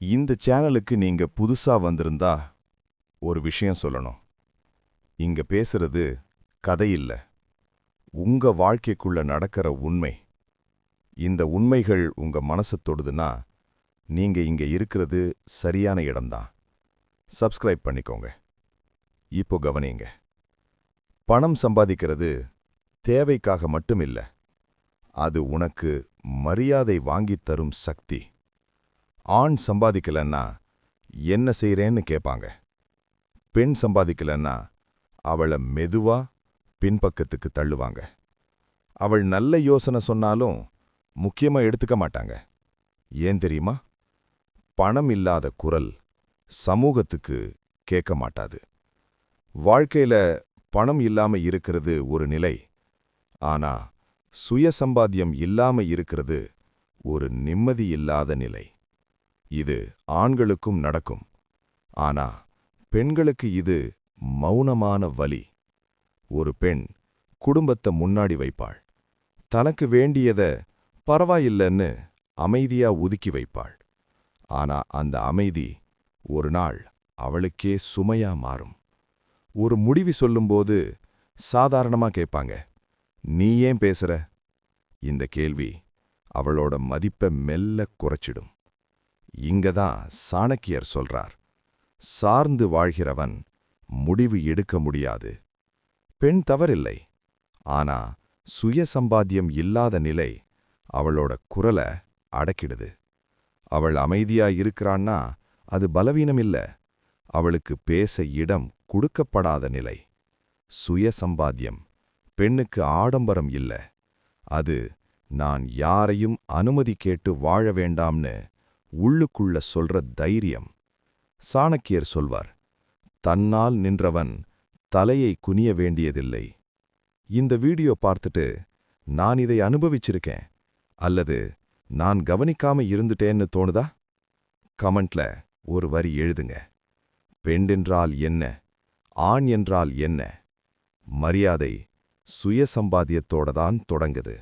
இந்த சேனலுக்கு நீங்க புதுசா வந்திருந்தா ஒரு விஷயம் சொல்லணும். இங்க பேசுறது கதை இல்ல, உங்க வாழ்க்கைக்குள்ள நடக்கிற உண்மை. இந்த உண்மைகள் உங்க மனசு தொடுதுன்னா நீங்க இங்க இருக்கிறது சரியான இடம்தான். சப்ஸ்கிரைப் பண்ணிக்கோங்க. இப்போ கவனிங்க. பணம் சம்பாதிக்கிறது தேவைக்காக மட்டும் இல்ல, அது உனக்கு மரியாதை வாங்கித் தரும் சக்தி. ஆண் சம்பாதிக்கலன்னா என்ன செய்றேன்னு கேட்பாங்க. பெண் சம்பாதிக்கலன்னா அவளை மெதுவா பின்பக்கத்துக்கு தள்ளுவாங்க. அவள் நல்ல யோசனை சொன்னாலும் முக்கியமா எடுத்துக்க மாட்டாங்க. ஏன் தெரியுமா? பணம் இல்லாத குரல் சமூகத்துக்கு கேட்க மாட்டாது. வாழ்க்கையில பணம் இல்லாம இருக்கிறது ஒரு நிலை, ஆனா சுயசம்பாத்தியம் இல்லாம இருக்கிறது ஒரு நிம்மதி இல்லாத நிலை. இது ஆண்களுக்கும் நடக்கும், ஆனா பெண்களுக்கு இது மௌனமான வலி. ஒரு பெண் குடும்பத்தை முன்னாடி வைப்பாள், தனக்கு வேண்டியத பரவாயில்லன்னு அமைதியா ஒதுக்கி வைப்பாள். ஆனா அந்த அமைதி ஒரு நாள் அவளுக்கே சுமையா மாறும். ஒரு முடிவு சொல்லும்போது சாதாரணமா கேட்பாங்க, நீ ஏன் பேசுற? இந்த கேள்வி அவளோட மதிப்பை மெல்ல குறைச்சிடும். இங்கதான் சாணக்கியர் சொல்றார், சார்ந்து வாழ்கிறவன் முடிவு எடுக்க முடியாது. பெண் தவறில்லை, ஆனா சுயசம்பாத்தியம் இல்லாத நிலை அவளோட குரலை அடக்கிடுது. அவள் அமைதியா இருக்கிறான்னா அது பலவீனம் இல்ல, அவளுக்கு பேச இடம் கொடுக்கப்படாத நிலை. சுயசம்பாத்தியம் பெண்ணுக்கு ஆடம்பரம் இல்ல, அது நான் யாரையும் அனுமதி கேட்டு வாழ வேண்டாம்னு உள்ளுக்குள்ள சொல்ற தைரியம். சாணக்கியர் சொல்வார், தன்னால் நின்றவன் தலையை குனிய வேண்டியதில்லை. இந்த வீடியோ பார்த்துட்டு நான் இதை அனுபவிச்சிருக்கேன் அல்லது நான் கவனிக்காம இருந்துட்டேன்னு தோணுதா? கமெண்ட்ல ஒரு வரி எழுதுங்க. பெண் என்றால் என்ன, ஆண் என்றால் என்ன? மரியாதை சுயசம்பாத்தியத்தோட தான் தொடங்குது.